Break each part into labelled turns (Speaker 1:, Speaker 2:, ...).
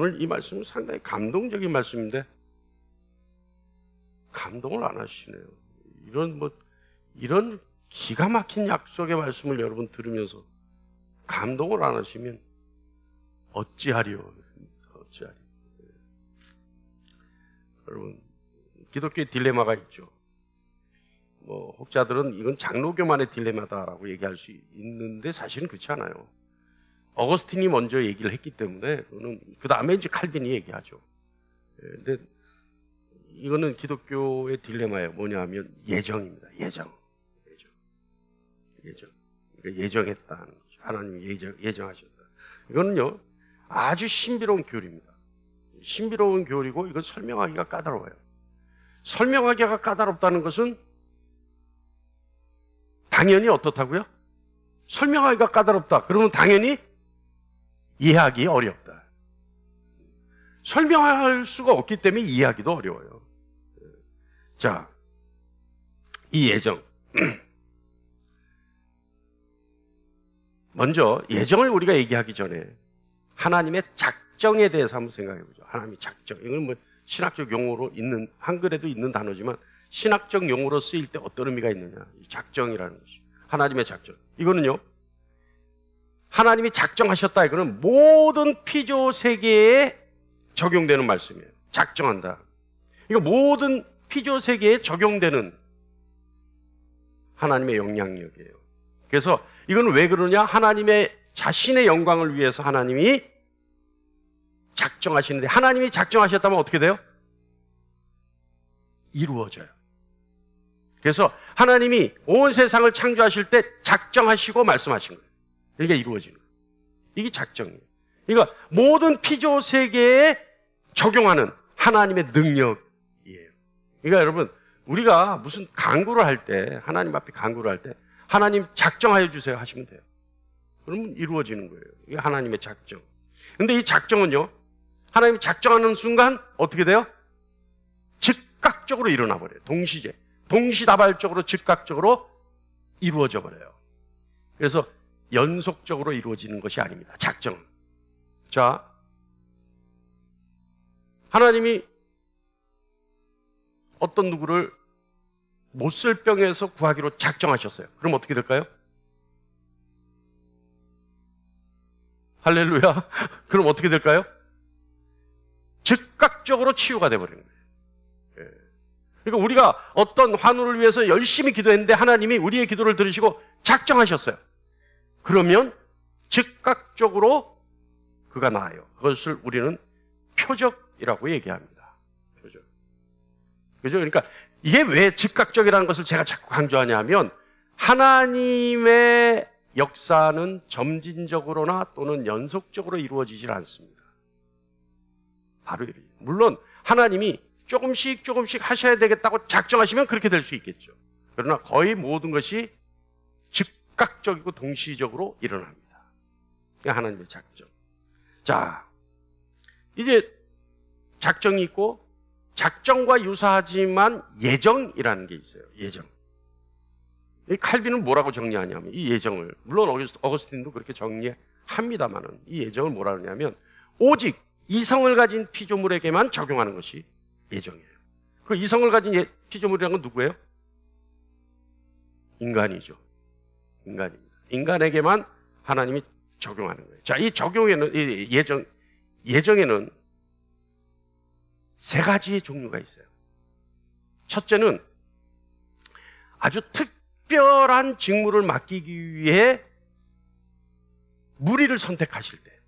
Speaker 1: 오늘 이 말씀은 상당히 감동적인 말씀인데 감동을 안 하시네요. 이런 기가 막힌 약속의 말씀을 여러분 들으면서 감동을 안 하시면 어찌하리요? 어찌하리? 여러분, 기독교의 딜레마가 있죠. 혹자들은 이건 장로교만의 딜레마다라고 얘기할 수 있는데 사실은 그렇지 않아요. 어거스틴이 먼저 얘기를 했기 때문에 그 다음에 이제 칼빈이 얘기하죠. 근데 이거는 기독교의 딜레마예요. 뭐냐면 예정입니다. 예정. 그러니까 예정했다는 거죠. 하나님이 예정하셨다. 이거는요 아주 신비로운 교리입니다. 신비로운 교리고 이건 설명하기가 까다로워요. 설명하기가 까다롭다는 것은 당연히 어떻다고요? 설명하기가 까다롭다. 그러면 당연히 이해하기 어렵다. 설명할 수가 없기 때문에 이해하기도 어려워요. 자, 이 예정. 먼저 예정을 우리가 얘기하기 전에 하나님의 작정에 대해서 한번 생각해 보죠. 하나님의 작정. 이건 신학적 용어로 있는, 한글에도 있는 단어지만 신학적 용어로 쓰일 때 어떤 의미가 있느냐. 작정이라는 것이. 하나님의 작정. 이거는요, 하나님이 작정하셨다. 이거는 모든 피조 세계에 적용되는 말씀이에요. 작정한다. 이거 모든 피조 세계에 적용되는 하나님의 영향력이에요. 그래서 이건 왜 그러냐? 하나님의 자신의 영광을 위해서 하나님이 작정하시는데, 하나님이 작정하셨다면 어떻게 돼요? 이루어져요. 그래서 하나님이 온 세상을 창조하실 때 작정하시고 말씀하신 거예요. 이게 이루어지는 거예요. 이게 작정이에요. 그러니까 모든 피조 세계에 적용하는 하나님의 능력이에요. 그러니까 여러분, 우리가 무슨 간구를 할 때, 하나님 앞에 간구를 할 때 하나님 작정하여 주세요 하시면 돼요. 그러면 이루어지는 거예요. 이게 하나님의 작정. 근데 이 작정은요, 하나님이 작정하는 순간 어떻게 돼요? 즉각적으로 일어나 버려요. 동시다발적으로 즉각적으로 이루어져 버려요. 그래서 연속적으로 이루어지는 것이 아닙니다. 작정. 자, 하나님이 어떤 누구를 못 쓸 병에서 구하기로 작정하셨어요. 그럼 어떻게 될까요? 할렐루야. 그럼 어떻게 될까요? 즉각적으로 치유가 돼버리는 거예요. 그러니까 우리가 어떤 환우를 위해서 열심히 기도했는데 하나님이 우리의 기도를 들으시고 작정하셨어요. 그러면 즉각적으로 그가 나아요. 그것을 우리는 표적이라고 얘기합니다. 표적. 그죠? 그러니까 이게 왜 즉각적이라는 것을 제가 자꾸 강조하냐면, 하나님의 역사는 점진적으로나 또는 연속적으로 이루어지질 않습니다. 바로 이래요. 물론 하나님이 조금씩 하셔야 되겠다고 작정하시면 그렇게 될 수 있겠죠. 그러나 거의 모든 것이 즉각적이고 동시적으로 일어납니다. 이게 하나님의 작정. 자, 이제 작정이 있고 작정과 유사하지만 예정이라는 게 있어요. 예정. 이 칼빈은 뭐라고 정리하냐면, 이 예정을, 물론 어거스틴도 그렇게 정리합니다만은, 이 예정을 뭐라 그러냐면 오직 이성을 가진 피조물에게만 적용하는 것이 예정이에요. 그 이성을 가진 피조물이라는 건 누구예요? 인간이죠. 인간입니다. 인간에게만 하나님이 적용하는 거예요. 자, 이 적용에는, 이 예정에는 세 가지의 종류가 있어요. 첫째는 아주 특별한 직무를 맡기기 위해 무리를 선택하실 때.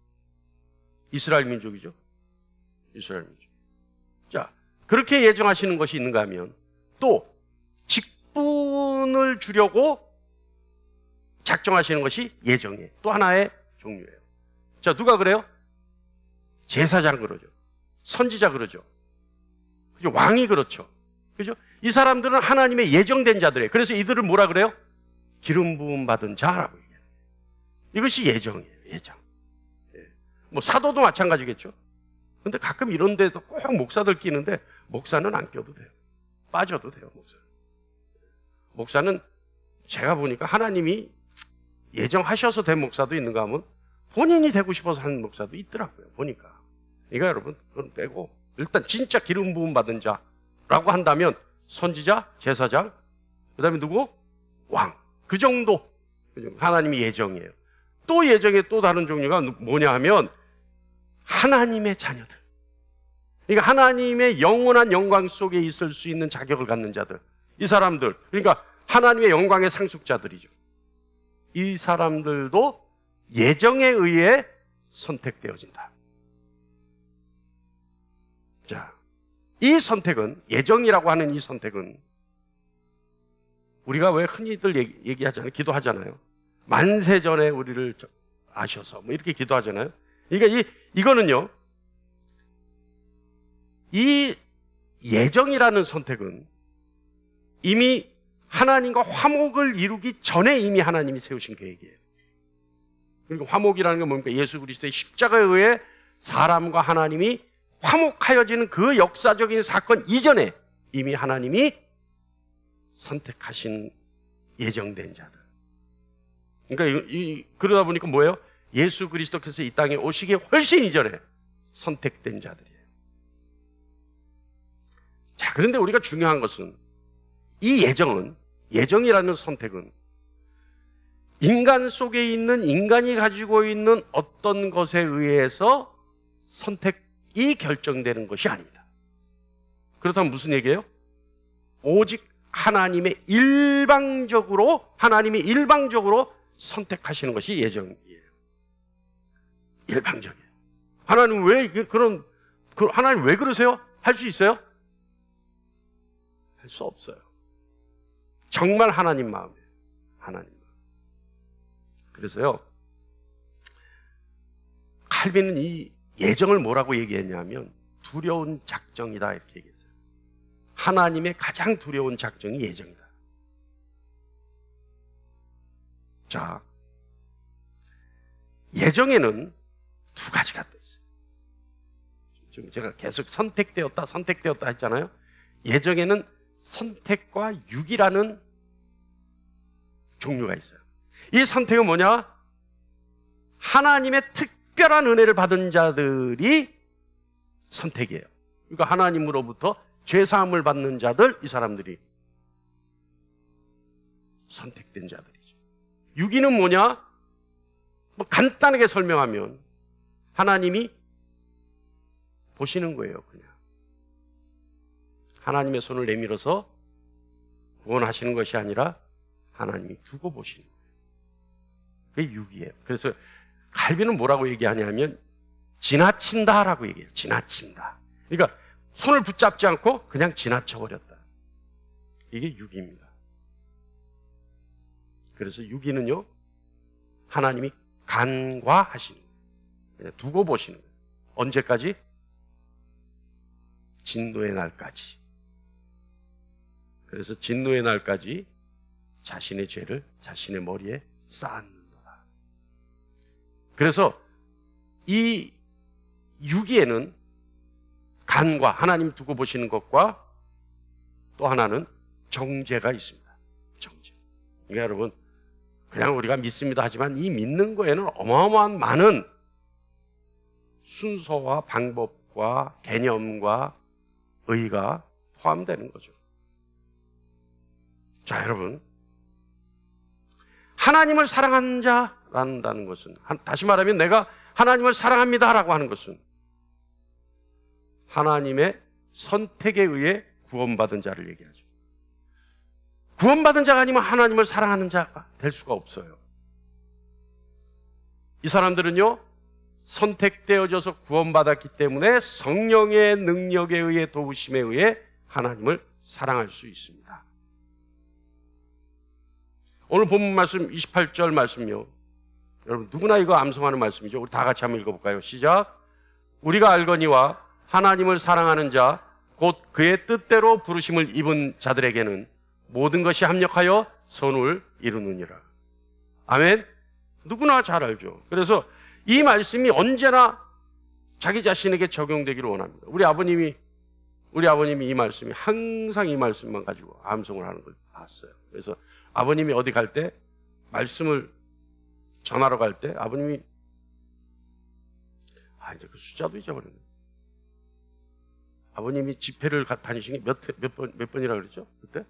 Speaker 1: 이스라엘 민족이죠. 이스라엘 민족. 자, 그렇게 예정하시는 것이 있는가 하면 또 직분을 주려고 작정하시는 것이 예정이에요. 또 하나의 종류예요. 자, 누가 그래요? 제사장 그러죠. 선지자 그러죠. 그죠? 왕이 그렇죠. 그죠? 이 사람들은 하나님의 예정된 자들이에요. 그래서 이들을 뭐라 그래요? 기름 부음 받은 자라고 얘기해요. 이것이 예정이에요. 예정. 뭐 사도도 마찬가지겠죠. 그런데 가끔 이런 데도 꼭 목사들 끼는데 목사는 안 껴도 돼요. 빠져도 돼요. 목사는 제가 보니까 하나님이 예정하셔서 된 목사도 있는가 하면 본인이 되고 싶어서 하는 목사도 있더라고요. 보니까. 그러니까 여러분, 그건 빼고 일단 진짜 기름 부음 받은 자라고 한다면 선지자, 제사장, 그 다음에 누구? 왕. 그 정도 하나님의 예정이에요. 또 예정의 또 다른 종류가 뭐냐 하면 하나님의 자녀들. 그러니까 하나님의 영원한 영광 속에 있을 수 있는 자격을 갖는 자들. 이 사람들, 그러니까 하나님의 영광의 상속자들이죠. 이 사람들도 예정에 의해 선택되어진다. 자, 이 선택은, 예정이라고 하는 이 선택은 우리가 왜 흔히들 얘기하잖아요. 기도하잖아요. 만세 전에 우리를 아셔서 뭐 이렇게 기도하잖아요. 그러니까 이거는요, 이 예정이라는 선택은 이미 하나님과 화목을 이루기 전에 이미 하나님이 세우신 계획이에요. 그러니까 화목이라는 건 뭡니까? 예수 그리스도의 십자가에 의해 사람과 하나님이 화목하여지는 그 역사적인 사건 이전에 이미 하나님이 선택하신 예정된 자들. 그러니까 그러다 보니까 뭐예요? 예수 그리스도께서 이 땅에 오시기 훨씬 이전에 선택된 자들이에요. 자, 그런데 우리가 중요한 것은 이 예정이라는 선택은 인간 속에 있는, 인간이 가지고 있는 어떤 것에 의해서 선택이 결정되는 것이 아닙니다. 그렇다면 무슨 얘기예요? 오직 하나님이 일방적으로 선택하시는 것이 예정이에요. 일방적이에요. 하나님 하나님 왜 그러세요? 할 수 있어요? 할 수 없어요. 정말 하나님 마음이에요. 하나님 마음. 그래서요, 칼빈은 이 예정을 뭐라고 얘기했냐면 두려운 작정이다 이렇게 얘기했어요. 하나님의 가장 두려운 작정이 예정이다. 자, 예정에는 두 가지가 또 있어요. 지금 제가 계속 선택되었다 했잖아요. 예정에는 선택과 유기라는 종류가 있어요. 이 선택은 뭐냐? 하나님의 특별한 은혜를 받은 자들이 선택이에요. 그러니까 하나님으로부터 죄사함을 받는 자들, 이 사람들이 선택된 자들이죠. 유기는 뭐냐? 뭐 간단하게 설명하면 하나님이 보시는 거예요, 그냥. 하나님의 손을 내밀어서 구원하시는 것이 아니라 하나님이 두고 보시는 거예요. 그게 유기예요. 그래서 칼빈은 뭐라고 얘기하냐면 지나친다라고 얘기해요. 지나친다. 그러니까 손을 붙잡지 않고 그냥 지나쳐버렸다. 이게 유기입니다. 그래서 유기는요, 하나님이 간과하시는 거예요. 그냥 두고 보시는 거예요. 언제까지? 진노의 날까지. 그래서 진노의 날까지 자신의 죄를 자신의 머리에 쌓는도다. 그래서 이 유기에는 간과 하나님 두고 보시는 것과 또 하나는 정죄가 있습니다. 정죄. 그러니까 여러분, 그냥 우리가 믿습니다 하지만 이 믿는 거에는 어마어마한 많은 순서와 방법과 개념과 의가 포함되는 거죠. 자, 여러분, 하나님을 사랑하는 자란다는 것은, 다시 말하면 내가 하나님을 사랑합니다라고 하는 것은 하나님의 선택에 의해 구원받은 자를 얘기하죠. 구원받은 자가 아니면 하나님을 사랑하는 자가 될 수가 없어요. 이 사람들은요, 선택되어져서 구원받았기 때문에 성령의 능력에 의해, 도우심에 의해 하나님을 사랑할 수 있습니다. 오늘 본문 말씀 28절 말씀이요, 여러분 누구나 이거 암송하는 말씀이죠. 우리 다 같이 한번 읽어볼까요? 시작. 우리가 알거니와 하나님을 사랑하는 자 곧 그의 뜻대로 부르심을 입은 자들에게는 모든 것이 합력하여 선을 이루느니라. 아멘. 누구나 잘 알죠. 그래서 이 말씀이 언제나 자기 자신에게 적용되기를 원합니다. 우리 아버님이 이 말씀이 항상 이 말씀만 가지고 암송을 하는 걸 봤어요. 그래서 아버님이 어디 갈 때, 말씀을 전하러 갈 때, 아버님이, 이제 그 숫자도 잊어버렸네. 아버님이 집회를 다니신 게 몇 번이라 그랬죠? 그때?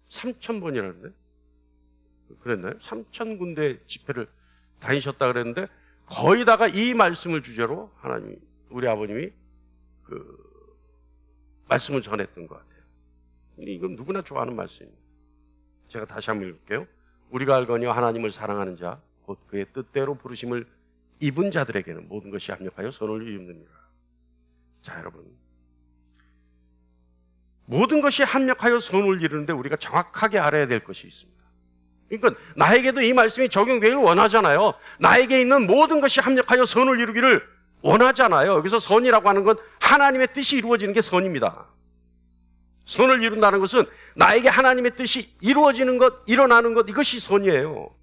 Speaker 1: 3,000번이라 그랬는데? 그랬나요? 3,000군데 집회를 다니셨다 그랬는데, 거의 다가 이 말씀을 주제로 하나님이, 우리 아버님이 말씀을 전했던 것 같아요. 이건 누구나 좋아하는 말씀입니다. 제가 다시 한번 읽을게요. 우리가 알거니와 하나님을 사랑하는 자, 곧 그의 뜻대로 부르심을 입은 자들에게는 모든 것이 합력하여 선을 이루느니라. 자, 여러분, 모든 것이 합력하여 선을 이루는데 우리가 정확하게 알아야 될 것이 있습니다. 그러니까 나에게도 이 말씀이 적용되기를 원하잖아요. 나에게 있는 모든 것이 합력하여 선을 이루기를 원하잖아요. 여기서 선이라고 하는 건 하나님의 뜻이 이루어지는 게 선입니다. 선을 이룬다는 것은 나에게 하나님의 뜻이 이루어지는 것, 일어나는 것, 이것이 선이에요.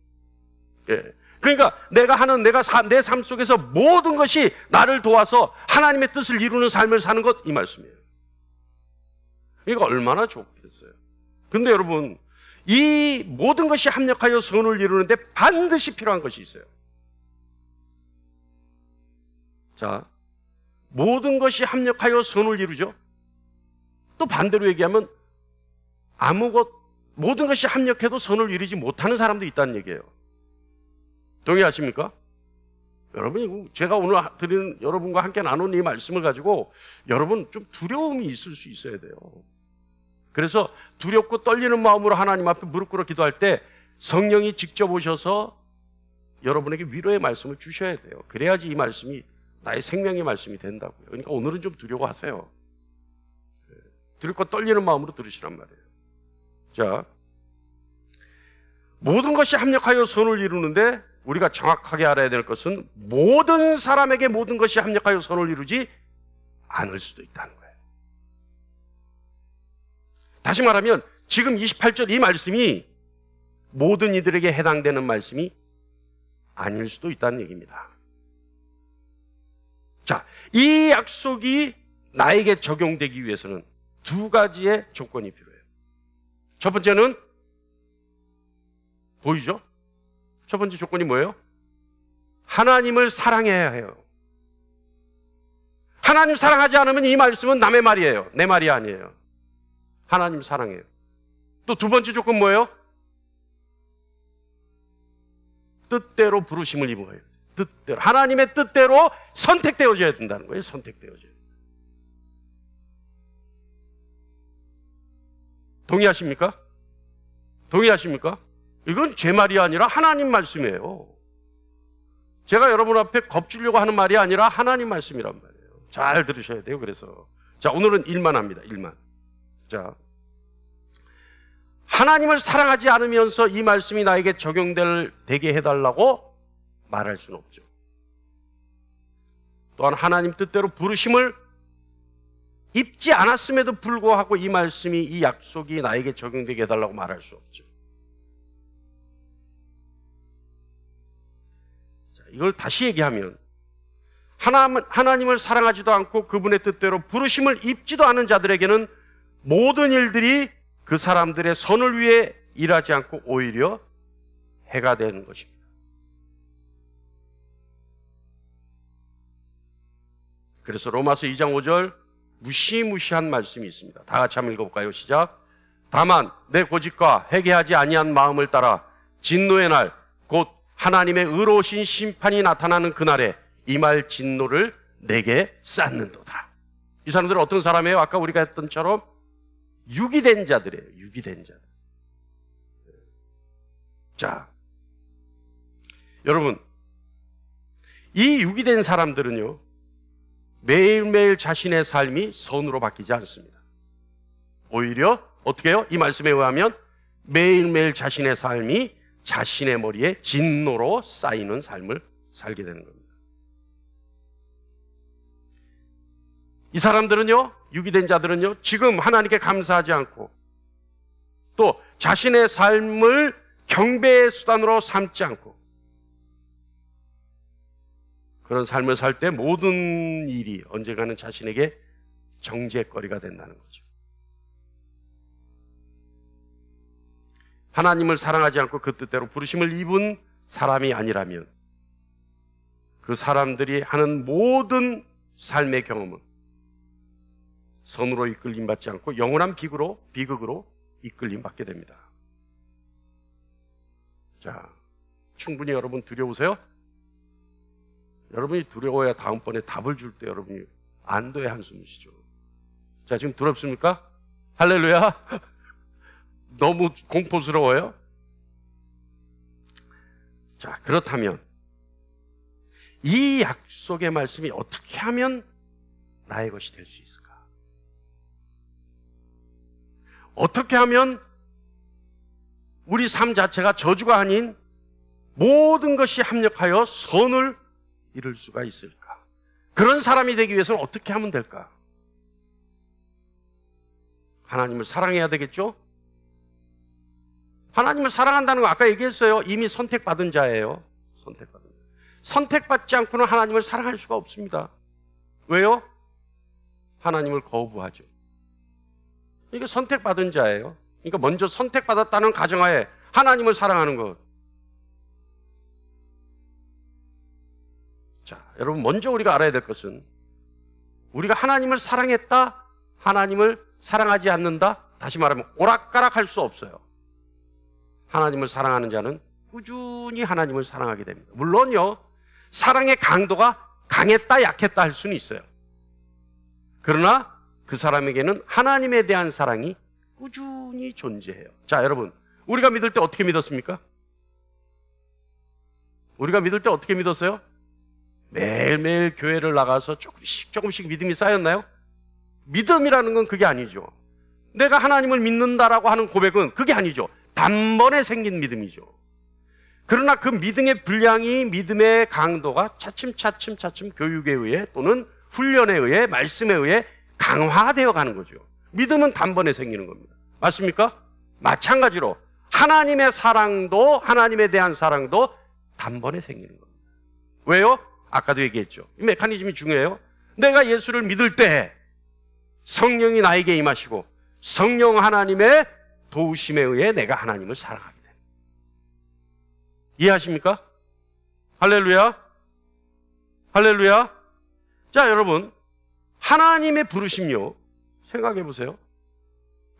Speaker 1: 예. 그러니까 내가 하는 내 삶 속에서 모든 것이 나를 도와서 하나님의 뜻을 이루는 삶을 사는 것, 이 말씀이에요. 이거 얼마나 좋겠어요. 근데 여러분, 이 모든 것이 합력하여 선을 이루는데 반드시 필요한 것이 있어요. 자, 모든 것이 합력하여 선을 이루죠. 또 반대로 얘기하면 모든 것이 합력해도 선을 이루지 못하는 사람도 있다는 얘기예요. 동의하십니까? 여러분, 제가 오늘 드리는 여러분과 함께 나누는 이 말씀을 가지고 여러분 좀 두려움이 있을 수 있어야 돼요. 그래서 두렵고 떨리는 마음으로 하나님 앞에 무릎 꿇어 기도할 때 성령이 직접 오셔서 여러분에게 위로의 말씀을 주셔야 돼요. 그래야지 이 말씀이 나의 생명의 말씀이 된다고요. 그러니까 오늘은 좀 두려워하세요. 두렵고 떨리는 마음으로 들으시란 말이에요. 자, 모든 것이 합력하여 선을 이루는데 우리가 정확하게 알아야 될 것은 모든 사람에게 모든 것이 합력하여 선을 이루지 않을 수도 있다는 거예요. 다시 말하면 지금 28절 이 말씀이 모든 이들에게 해당되는 말씀이 아닐 수도 있다는 얘기입니다. 자, 이 약속이 나에게 적용되기 위해서는 두 가지의 조건이 필요해요. 첫 번째는 보이죠? 첫 번째 조건이 뭐예요? 하나님을 사랑해야 해요. 하나님 사랑하지 않으면 이 말씀은 남의 말이에요. 내 말이 아니에요. 하나님 사랑해요. 또 두 번째 조건 뭐예요? 뜻대로 부르심을 입은 거예요. 뜻대로. 하나님의 뜻대로 선택되어져야 된다는 거예요. 선택되어져야. 동의하십니까? 동의하십니까? 이건 제 말이 아니라 하나님 말씀이에요. 제가 여러분 앞에 겁주려고 하는 말이 아니라 하나님 말씀이란 말이에요. 잘 들으셔야 돼요. 그래서 자, 오늘은 일만 합니다. 일만. 자, 하나님을 사랑하지 않으면서 이 말씀이 나에게 적용되게 해달라고 말할 수는 없죠. 또한 하나님 뜻대로 부르심을 입지 않았음에도 불구하고 이 말씀이, 이 약속이 나에게 적용되게 해달라고 말할 수 없죠. 자, 이걸 다시 얘기하면 하나님을 사랑하지도 않고 그분의 뜻대로 부르심을 입지도 않은 자들에게는 모든 일들이 그 사람들의 선을 위해 일하지 않고 오히려 해가 되는 것입니다. 그래서 로마서 2장 5절 무시무시한 말씀이 있습니다. 다 같이 한번 읽어볼까요? 시작. 다만 내 고집과 회개하지 아니한 마음을 따라 진노의 날 곧 하나님의 의로우신 심판이 나타나는 그날에 임할 진노를 내게 쌓는도다. 이 사람들은 어떤 사람이에요? 아까 우리가 했던 처럼 유기된 자들이에요. 유기된 자들. 자, 여러분, 이 유기된 사람들은요, 매일매일 자신의 삶이 선으로 바뀌지 않습니다. 오히려 어떻게 해요? 이 말씀에 의하면 매일매일 자신의 삶이 자신의 머리에 진노로 쌓이는 삶을 살게 되는 겁니다. 이 사람들은요, 유기된 자들은요, 지금 하나님께 감사하지 않고 또 자신의 삶을 경배의 수단으로 삼지 않고 그런 삶을 살 때 모든 일이 언젠가는 자신에게 정죄거리가 된다는 거죠. 하나님을 사랑하지 않고 그 뜻대로 부르심을 입은 사람이 아니라면 그 사람들이 하는 모든 삶의 경험은 선으로 이끌림 받지 않고 영원한 비극으로 이끌림 받게 됩니다. 자, 충분히 여러분 두려우세요? 여러분이 두려워야 다음번에 답을 줄 때 여러분이 안도의 한숨을 쉬죠. 자, 지금 두렵습니까? 할렐루야. 너무 공포스러워요? 자, 그렇다면 이 약속의 말씀이 어떻게 하면 나의 것이 될 수 있을까? 어떻게 하면 우리 삶 자체가 저주가 아닌 모든 것이 합력하여 선을 이룰 수가 있을까? 그런 사람이 되기 위해서는 어떻게 하면 될까? 하나님을 사랑해야 되겠죠? 하나님을 사랑한다는 거 아까 얘기했어요. 이미 선택받은 자예요. 선택받은 자. 선택받지 않고는 하나님을 사랑할 수가 없습니다. 왜요? 하나님을 거부하죠. 이게 선택받은 자예요. 그러니까 먼저 선택받았다는 가정하에 하나님을 사랑하는 것. 자, 여러분 먼저 우리가 알아야 될 것은 우리가 하나님을 사랑했다, 하나님을 사랑하지 않는다, 다시 말하면 오락가락 할 수 없어요. 하나님을 사랑하는 자는 꾸준히 하나님을 사랑하게 됩니다. 물론요, 사랑의 강도가 강했다, 약했다 할 수는 있어요. 그러나 그 사람에게는 하나님에 대한 사랑이 꾸준히 존재해요. 자, 여러분, 우리가 믿을 때 어떻게 믿었습니까? 우리가 믿을 때 어떻게 믿었어요? 매일매일 교회를 나가서 조금씩 믿음이 쌓였나요? 믿음이라는 건 그게 아니죠. 내가 하나님을 믿는다라고 하는 고백은 그게 아니죠. 단번에 생긴 믿음이죠. 그러나 그 믿음의 분량이, 믿음의 강도가 차츰 교육에 의해 또는 훈련에 의해, 말씀에 의해 강화되어 가는 거죠. 믿음은 단번에 생기는 겁니다. 맞습니까? 마찬가지로 하나님의 사랑도, 하나님에 대한 사랑도 단번에 생기는 겁니다. 왜요? 아까도 얘기했죠. 이 메커니즘이 중요해요. 내가 예수를 믿을 때 성령이 나에게 임하시고 성령 하나님의 도우심에 의해 내가 하나님을 사랑하게 됩니다. 이해하십니까? 할렐루야. 할렐루야. 자, 여러분, 하나님의 부르심요, 생각해 보세요.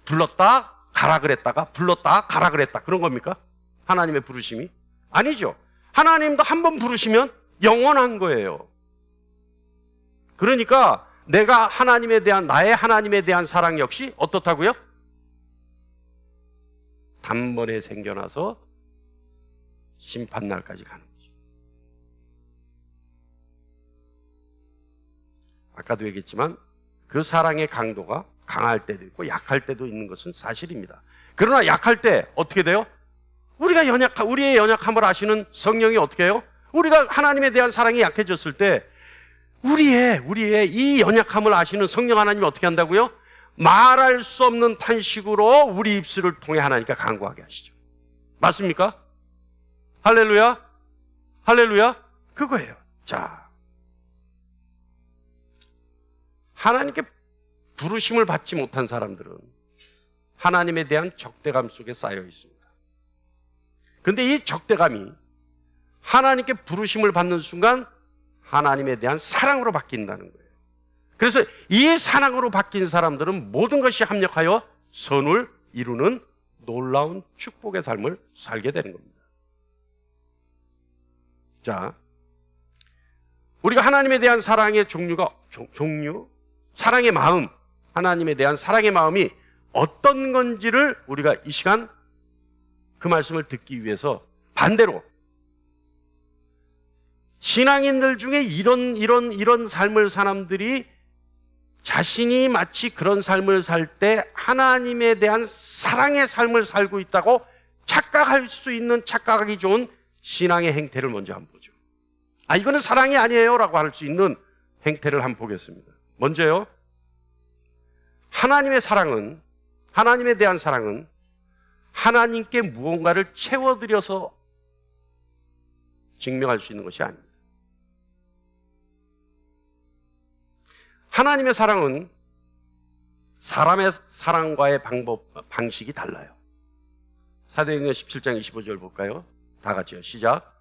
Speaker 1: 불렀다 가라 그랬다가 불렀다 가라 그랬다, 그런 겁니까? 하나님의 부르심이? 아니죠. 하나님도 한 번 부르시면 영원한 거예요. 그러니까 내가 하나님에 대한, 나의 하나님에 대한 사랑 역시 어떻다고요? 단번에 생겨나서 심판날까지 가는 거죠. 아까도 얘기했지만 그 사랑의 강도가 강할 때도 있고 약할 때도 있는 것은 사실입니다. 그러나 약할 때 어떻게 돼요? 우리의 연약함을 아시는 성령이 어떻게 해요? 우리가 하나님에 대한 사랑이 약해졌을 때 우리의 이 연약함을 아시는 성령 하나님이 어떻게 한다고요? 말할 수 없는 탄식으로 우리 입술을 통해 하나님께 간구하게 하시죠. 맞습니까? 할렐루야. 할렐루야. 그거예요. 자, 하나님께 부르심을 받지 못한 사람들은 하나님에 대한 적대감 속에 쌓여 있습니다. 근데 이 적대감이 하나님께 부르심을 받는 순간 하나님에 대한 사랑으로 바뀐다는 거예요. 그래서 이 사랑으로 바뀐 사람들은 모든 것이 합력하여 선을 이루는 놀라운 축복의 삶을 살게 되는 겁니다. 자, 우리가 하나님에 대한 사랑의 사랑의 마음, 하나님에 대한 사랑의 마음이 어떤 건지를 우리가 이 시간 그 말씀을 듣기 위해서 반대로 신앙인들 중에 이런 삶을 사람들이 자신이 마치 그런 삶을 살 때 하나님에 대한 사랑의 삶을 살고 있다고 착각할 수 있는, 착각하기 좋은 신앙의 행태를 먼저 한번 보죠. 이거는 사랑이 아니에요 라고 할 수 있는 행태를 한번 보겠습니다. 먼저요, 하나님의 사랑은, 하나님에 대한 사랑은 하나님께 무언가를 채워드려서 증명할 수 있는 것이 아닙니다. 하나님의 사랑은 사람의 사랑과의 방식이 달라요. 사도행전 17장 25절 볼까요? 다 같이요. 시작.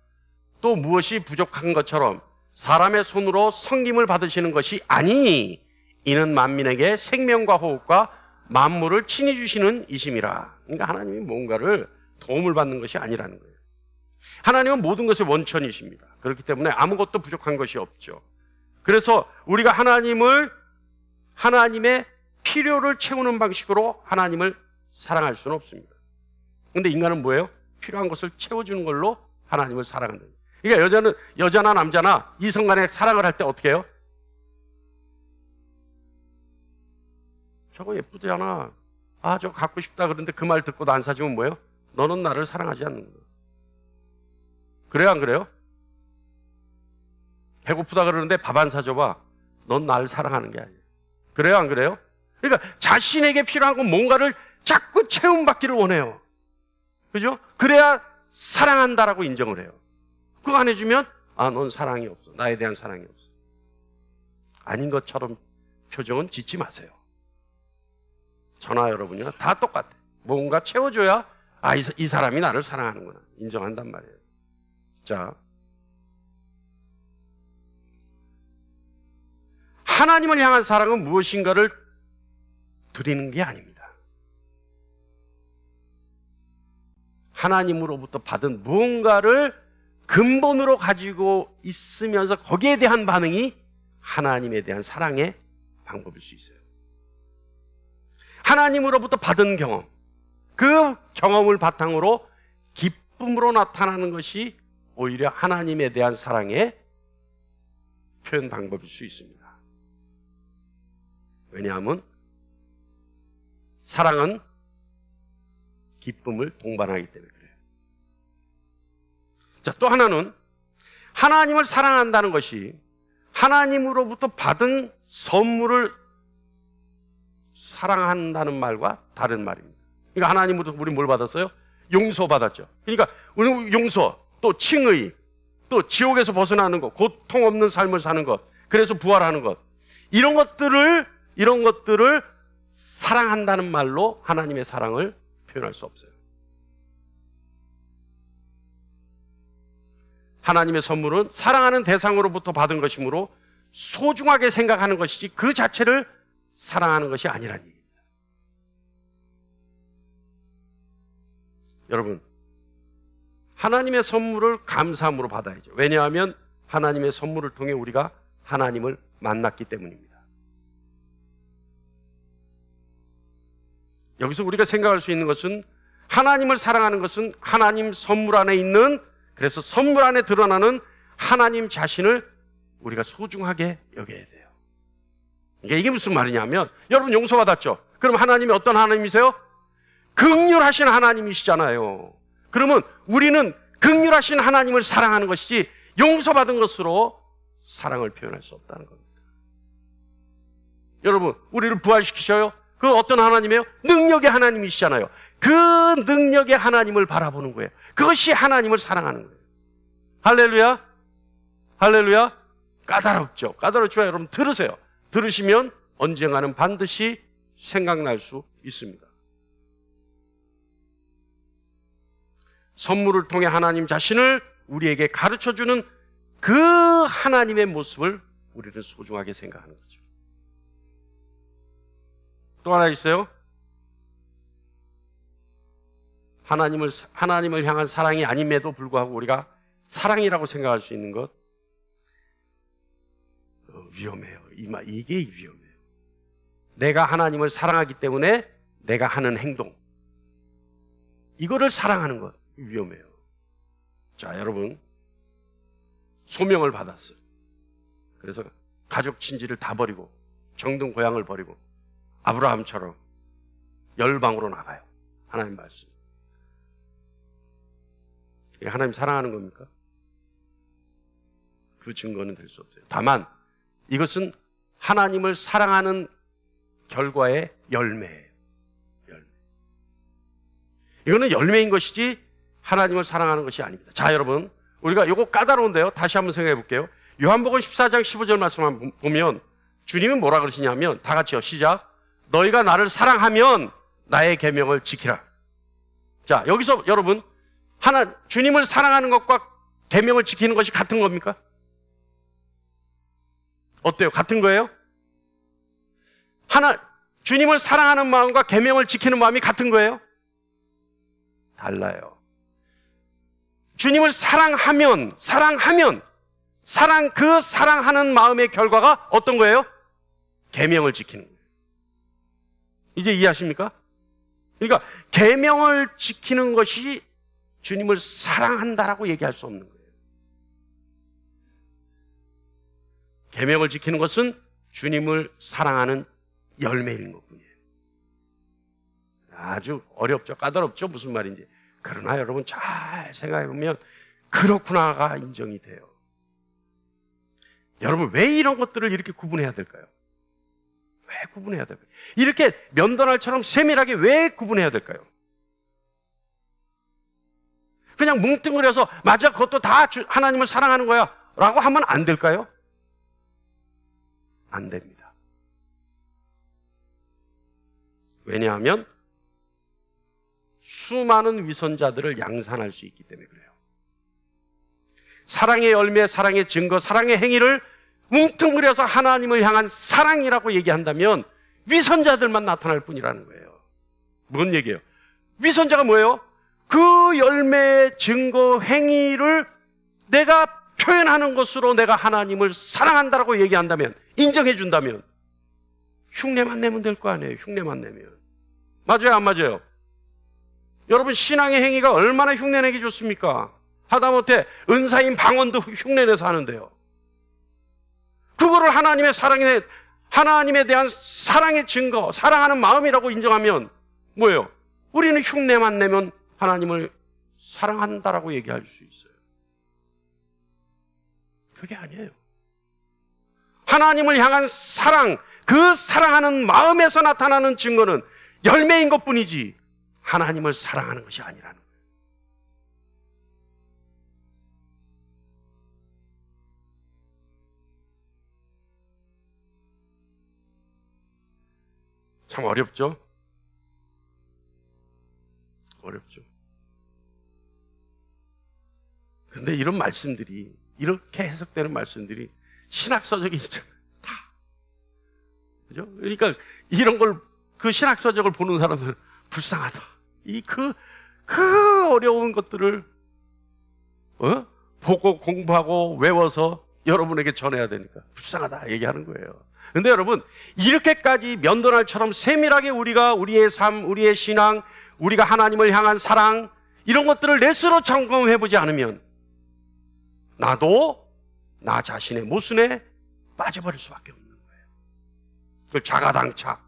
Speaker 1: 또 무엇이 부족한 것처럼 사람의 손으로 섬김을 받으시는 것이 아니니 이는 만민에게 생명과 호흡과 만물을 친히 주시는 이심이라. 그러니까 하나님이 뭔가를 도움을 받는 것이 아니라는 거예요. 하나님은 모든 것의 원천이십니다. 그렇기 때문에 아무것도 부족한 것이 없죠. 그래서 우리가 하나님의 필요를 채우는 방식으로 하나님을 사랑할 수는 없습니다. 그런데 인간은 뭐예요? 필요한 것을 채워주는 걸로 하나님을 사랑한다. 그러니까 여자나 남자나 이성 간에 사랑을 할 때 어떻게 해요? 저거 예쁘잖아. 아, 저거 갖고 싶다. 그런데 그 말 듣고도 안 사주면 뭐예요? 너는 나를 사랑하지 않는다. 그래요, 안 그래요? 배고프다 그러는데 밥 안 사줘봐. 넌 나를 사랑하는 게 아니에요. 그래요, 안 그래요? 그러니까 자신에게 필요한 건 뭔가를 자꾸 채움받기를 원해요. 그죠? 그래야 사랑한다라고 인정을 해요. 그거 안 해주면 아, 넌 사랑이 없어. 나에 대한 사랑이 없어. 아닌 것처럼 표정은 짓지 마세요. 저나 여러분이나 다 똑같아. 뭔가 채워줘야 아, 이 사람이 나를 사랑하는구나 인정한단 말이에요. 자, 하나님을 향한 사랑은 무엇인가를 드리는 게 아닙니다. 하나님으로부터 받은 무언가를 근본으로 가지고 있으면서 거기에 대한 반응이 하나님에 대한 사랑의 방법일 수 있어요. 하나님으로부터 받은 경험, 그 경험을 바탕으로 기쁨으로 나타나는 것이 오히려 하나님에 대한 사랑의 표현 방법일 수 있습니다. 왜냐하면 사랑은 기쁨을 동반하기 때문에 그래요. 자, 또 하나는 하나님을 사랑한다는 것이 하나님으로부터 받은 선물을 사랑한다는 말과 다른 말입니다. 그러니까 하나님으로부터 우리 뭘 받았어요? 용서 받았죠. 그러니까 우리 용서, 또 칭의, 또 지옥에서 벗어나는 것, 고통 없는 삶을 사는 것, 그래서 부활하는 것, 이런 것들을 사랑한다는 말로 하나님의 사랑을 표현할 수 없어요. 하나님의 선물은 사랑하는 대상으로부터 받은 것이므로 소중하게 생각하는 것이지 그 자체를 사랑하는 것이 아니라는 얘기입니다. 여러분, 하나님의 선물을 감사함으로 받아야죠. 왜냐하면 하나님의 선물을 통해 우리가 하나님을 만났기 때문입니다. 여기서 우리가 생각할 수 있는 것은 하나님을 사랑하는 것은 하나님 선물 안에 있는, 그래서 선물 안에 드러나는 하나님 자신을 우리가 소중하게 여겨야 돼요. 그러니까 이게 무슨 말이냐면, 여러분 용서받았죠? 그럼 하나님이 어떤 하나님이세요? 긍휼하신 하나님이시잖아요. 그러면 우리는 긍휼하신 하나님을 사랑하는 것이지 용서받은 것으로 사랑을 표현할 수 없다는 겁니다. 여러분, 우리를 부활시키셔요? 그 어떤 하나님이에요? 능력의 하나님이시잖아요. 그 능력의 하나님을 바라보는 거예요. 그것이 하나님을 사랑하는 거예요. 할렐루야? 할렐루야? 까다롭죠? 까다롭지만 여러분 들으세요. 들으시면 언젠가는 반드시 생각날 수 있습니다. 선물을 통해 하나님 자신을 우리에게 가르쳐주는 그 하나님의 모습을 우리는 소중하게 생각하는 거죠. 또 하나 있어요. 하나님을 향한 사랑이 아님에도 불구하고 우리가 사랑이라고 생각할 수 있는 것, 위험해요. 이게 위험해요. 내가 하나님을 사랑하기 때문에 내가 하는 행동, 이거를 사랑하는 것 위험해요. 자, 여러분, 소명을 받았어요. 그래서 가족 친지를 다 버리고 정든 고향을 버리고 아브라함처럼 열방으로 나가요. 하나님 말씀. 이게 하나님 사랑하는 겁니까? 그 증거는 될 수 없어요. 다만 이것은 하나님을 사랑하는 결과의 열매예요. 열매. 이거는 열매인 것이지 하나님을 사랑하는 것이 아닙니다. 자, 여러분, 우리가 이거 까다로운데요. 다시 한번 생각해 볼게요. 요한복음 14장 15절 말씀만 보면 주님은 뭐라 그러시냐면, 다 같이요. 시작. 너희가 나를 사랑하면 나의 계명을 지키라. 자, 여기서 여러분, 주님을 사랑하는 것과 계명을 지키는 것이 같은 겁니까? 어때요? 같은 거예요? 주님을 사랑하는 마음과 계명을 지키는 마음이 같은 거예요? 달라요. 주님을 사랑하면 사랑하는 마음의 결과가 어떤 거예요? 계명을 지키는 거예요. 이제 이해하십니까? 그러니까 계명을 지키는 것이 주님을 사랑한다라고 얘기할 수 없는 거예요. 계명을 지키는 것은 주님을 사랑하는 열매인 것뿐이에요. 아주 어렵죠. 까다롭죠. 무슨 말인지. 그러나 여러분 잘 생각해 보면 그렇구나가 인정이 돼요. 여러분 왜 이런 것들을 이렇게 구분해야 될까요? 왜 구분해야 될까요? 이렇게 면도날처럼 세밀하게 왜 구분해야 될까요? 그냥 뭉뚱그려서 맞아 그것도 다 하나님을 사랑하는 거야 라고 하면 안 될까요? 안 됩니다. 왜냐하면 수많은 위선자들을 양산할 수 있기 때문에 그래요. 사랑의 열매, 사랑의 증거, 사랑의 행위를 뭉뚱그려서 하나님을 향한 사랑이라고 얘기한다면 위선자들만 나타날 뿐이라는 거예요. 뭔 얘기예요? 위선자가 뭐예요? 그 열매의 증거, 행위를 내가 표현하는 것으로 내가 하나님을 사랑한다라고 얘기한다면, 인정해 준다면 흉내만 내면 될 거 아니에요. 흉내만 내면. 맞아요, 안 맞아요? 여러분 신앙의 행위가 얼마나 흉내내기 좋습니까? 하다못해 은사인 방언도 흉내내서 하는데요. 그거를 하나님에 대한 사랑의 증거, 사랑하는 마음이라고 인정하면 뭐예요? 우리는 흉내만 내면 하나님을 사랑한다라고 얘기할 수 있어요. 그게 아니에요. 하나님을 향한 사랑, 그 사랑하는 마음에서 나타나는 증거는 열매인 것뿐이지 하나님을 사랑하는 것이 아니라는 거예요. 참 어렵죠? 어렵죠. 근데 이런 말씀들이, 이렇게 해석되는 말씀들이 신학서적이 있잖아요. 다. 그죠? 그러니까 이런 걸, 그 신학서적을 보는 사람들은 불쌍하다. 그 어려운 것들을, 보고 공부하고 외워서 여러분에게 전해야 되니까 불쌍하다 얘기하는 거예요. 근데 여러분, 이렇게까지 면도날처럼 세밀하게 우리가 우리의 삶, 우리의 신앙, 우리가 하나님을 향한 사랑, 이런 것들을 내 스스로 점검해보지 않으면 나도 나 자신의 모순에 빠져버릴 수밖에 없는 거예요. 그 자가당착,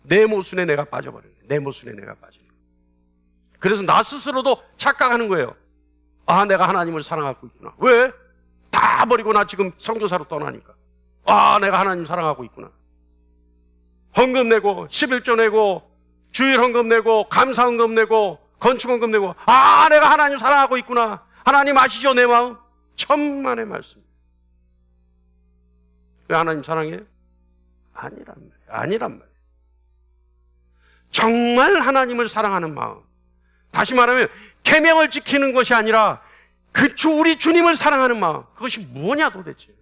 Speaker 1: 내 모순에 내가 빠져버리는 거예요. 내 모순에 내가 빠지는 거예요. 그래서 나 스스로도 착각하는 거예요. 아, 내가 하나님을 사랑하고 있구나. 왜? 다 버리고 나 지금 선교사로 떠나니까. 아, 내가 하나님 사랑하고 있구나. 헌금 내고 11조 내고 주일 헌금 내고 감사 헌금 내고 건축 헌금 내고, 아, 내가 하나님 사랑하고 있구나. 하나님 아시죠, 내 마음? 천만의 말씀. 왜 하나님 사랑해요? 아니란 말이에요. 아니란 말이에요. 정말 하나님을 사랑하는 마음. 다시 말하면 계명을 지키는 것이 아니라 우리 주님을 사랑하는 마음. 그것이 뭐냐 도대체.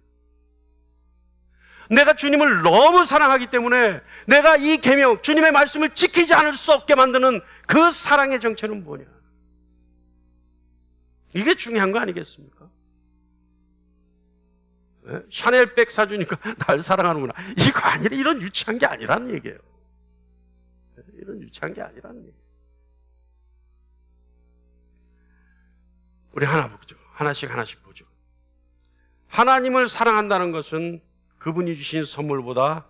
Speaker 1: 내가 주님을 너무 사랑하기 때문에 내가 이 계명, 주님의 말씀을 지키지 않을 수 없게 만드는 그 사랑의 정체는 뭐냐. 이게 중요한 거 아니겠습니까? 네? 샤넬백 사주니까 날 사랑하는구나. 이거 아니라, 이런 유치한 게 아니라는 얘기예요. 이런 유치한 게 아니라는 얘기예요. 우리 하나 보죠. 하나씩 보죠. 하나님을 사랑한다는 것은 그분이 주신 선물보다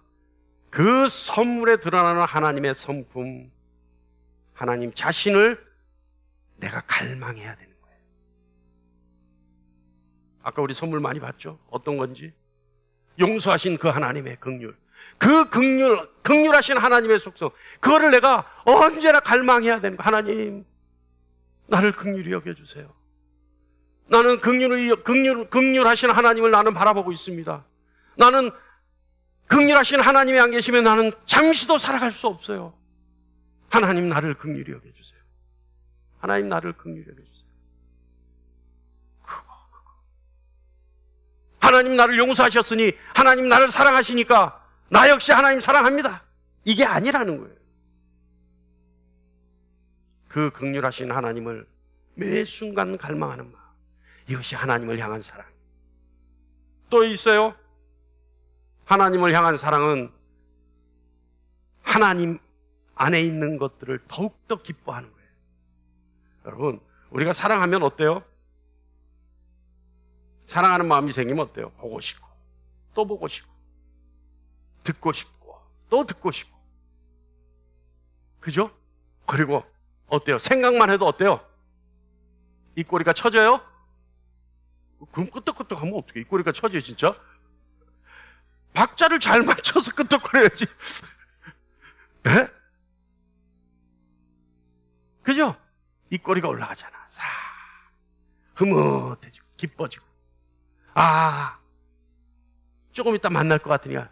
Speaker 1: 그 선물에 드러나는 하나님의 성품, 하나님 자신을 내가 갈망해야 되는 거예요. 아까 우리 선물 많이 봤죠? 어떤 건지? 용서하신 그 하나님의 긍휼, 그 긍휼하신 하나님의 속성, 그거를 내가 언제나 갈망해야 되는 거예요. 하나님, 나를 긍휼히 여겨주세요. 나는 긍휼하신 하나님을 나는 바라보고 있습니다. 나는 긍휼하신 하나님이 안 계시면 나는 잠시도 살아갈 수 없어요. 하나님 나를 긍휼히 여겨주세요. 하나님 나를 긍휼히 여겨주세요. 그거. 하나님 나를 용서하셨으니 하나님 나를 사랑하시니까 나 역시 하나님 사랑합니다. 이게 아니라는 거예요. 그 긍휼하신 하나님을 매 순간 갈망하는 마음, 이것이 하나님을 향한 사랑. 또 있어요. 하나님을 향한 사랑은 하나님 안에 있는 것들을 더욱더 기뻐하는 거예요. 여러분, 우리가 사랑하면 어때요? 사랑하는 마음이 생기면 어때요? 보고 싶고, 또 보고 싶고, 듣고 싶고, 또 듣고 싶고. 그죠? 그리고 어때요? 생각만 해도 어때요? 입꼬리가 처져요? 그럼 끄떡끄떡 하면 어떡해? 입꼬리가 처져요, 진짜? 박자를 잘 맞춰서 끄떡거려야지. 네? 그죠? 입꼬리가 올라가잖아. 사, 흐뭇해지고, 기뻐지고. 아, 조금 이따 만날 것 같으니까.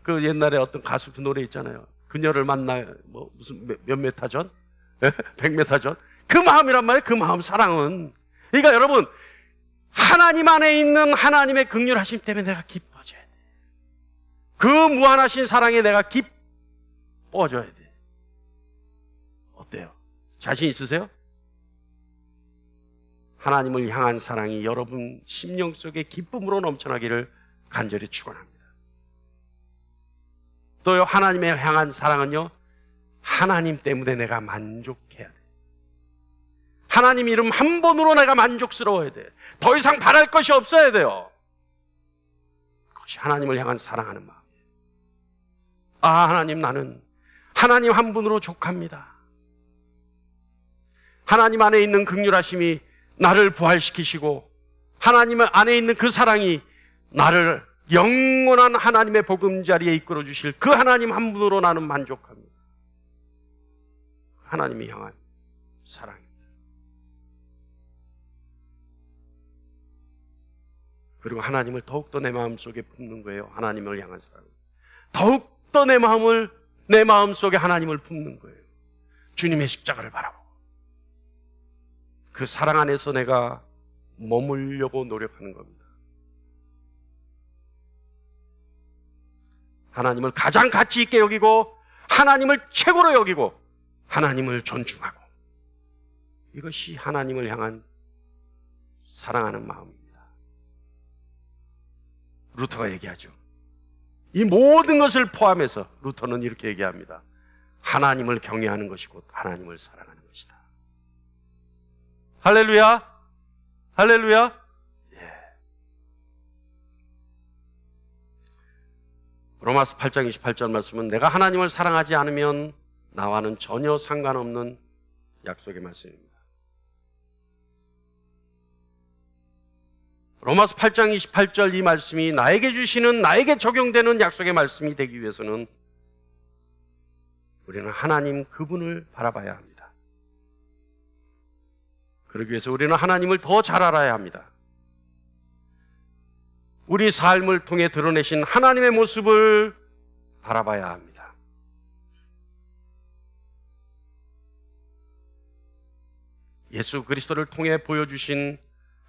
Speaker 1: 그 옛날에 어떤 가수 그 노래 있잖아요. 그녀를 만나, 뭐, 무슨 몇 메타 전? 100m 전? 그 마음이란 말이에요. 그 마음, 사랑은. 그러니까 여러분, 하나님 안에 있는 하나님의 긍휼하심 때문에 내가 기뻐져야 돼. 그 무한하신 사랑에 내가 기뻐져야 돼. 어때요? 자신 있으세요? 하나님을 향한 사랑이 여러분 심령 속에 기쁨으로 넘쳐나기를 간절히 축원합니다. 또요, 하나님을 향한 사랑은요, 하나님 때문에 내가 만족해야 돼. 하나님 이름 한 번으로 내가 만족스러워야 돼. 더 이상 바랄 것이 없어야 돼요. 그것이 하나님을 향한 사랑하는 마음이에요. 아, 하나님, 나는 하나님 한 분으로 족합니다. 하나님 안에 있는 긍휼하심이 나를 부활시키시고, 하나님 안에 있는 그 사랑이 나를 영원한 하나님의 보금자리에 이끌어 주실 그 하나님 한 분으로 나는 만족합니다. 하나님이 향한 사랑입니다. 그리고 하나님을 더욱더 내 마음속에 품는 거예요. 하나님을 향한 사랑. 더욱더 내 마음속에 하나님을 품는 거예요. 주님의 십자가를 바라보고 그 사랑 안에서 내가 머물려고 노력하는 겁니다. 하나님을 가장 가치 있게 여기고, 하나님을 최고로 여기고, 하나님을 존중하고, 이것이 하나님을 향한 사랑하는 마음입니다. 루터가 얘기하죠. 이 모든 것을 포함해서 루터는 이렇게 얘기합니다. 하나님을 경외하는 것이 곧 하나님을 사랑하는 것이다. 할렐루야! 할렐루야! 예. 로마서 8장 28절 말씀은 내가 하나님을 사랑하지 않으면 나와는 전혀 상관없는 약속의 말씀입니다. 로마서 8장 28절 이 말씀이 나에게 주시는, 나에게 적용되는 약속의 말씀이 되기 위해서는 우리는 하나님 그분을 바라봐야 합니다. 그러기 위해서 우리는 하나님을 더 잘 알아야 합니다. 우리 삶을 통해 드러내신 하나님의 모습을 바라봐야 합니다. 예수 그리스도를 통해 보여주신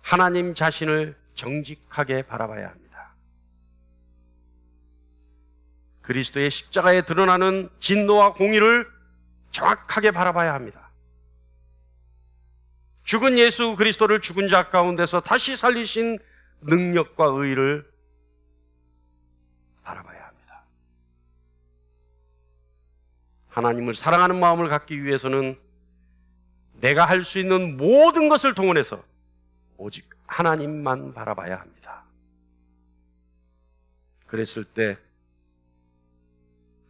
Speaker 1: 하나님 자신을 정직하게 바라봐야 합니다. 그리스도의 십자가에 드러나는 진노와 공의를 정확하게 바라봐야 합니다. 죽은 예수 그리스도를 죽은 자 가운데서 다시 살리신 능력과 의를 바라봐야 합니다. 하나님을 사랑하는 마음을 갖기 위해서는 내가 할 수 있는 모든 것을 동원해서 오직 하나님만 바라봐야 합니다. 그랬을 때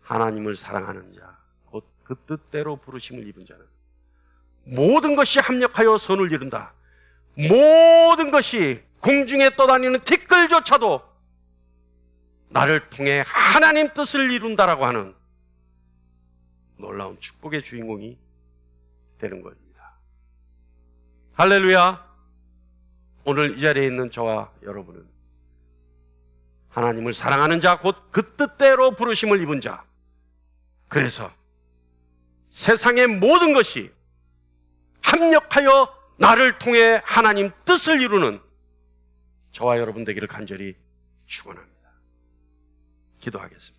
Speaker 1: 하나님을 사랑하는 자, 곧 그 뜻대로 부르심을 입은 자는 모든 것이 합력하여 선을 이룬다. 모든 것이 공중에 떠다니는 티끌조차도 나를 통해 하나님 뜻을 이룬다라고 하는 놀라운 축복의 주인공이 되는 겁니다. 할렐루야! 오늘 이 자리에 있는 저와 여러분은 하나님을 사랑하는 자, 곧 그 뜻대로 부르심을 입은 자, 그래서 세상의 모든 것이 합력하여 나를 통해 하나님 뜻을 이루는 저와 여러분 되기를 간절히 축원합니다. 기도하겠습니다.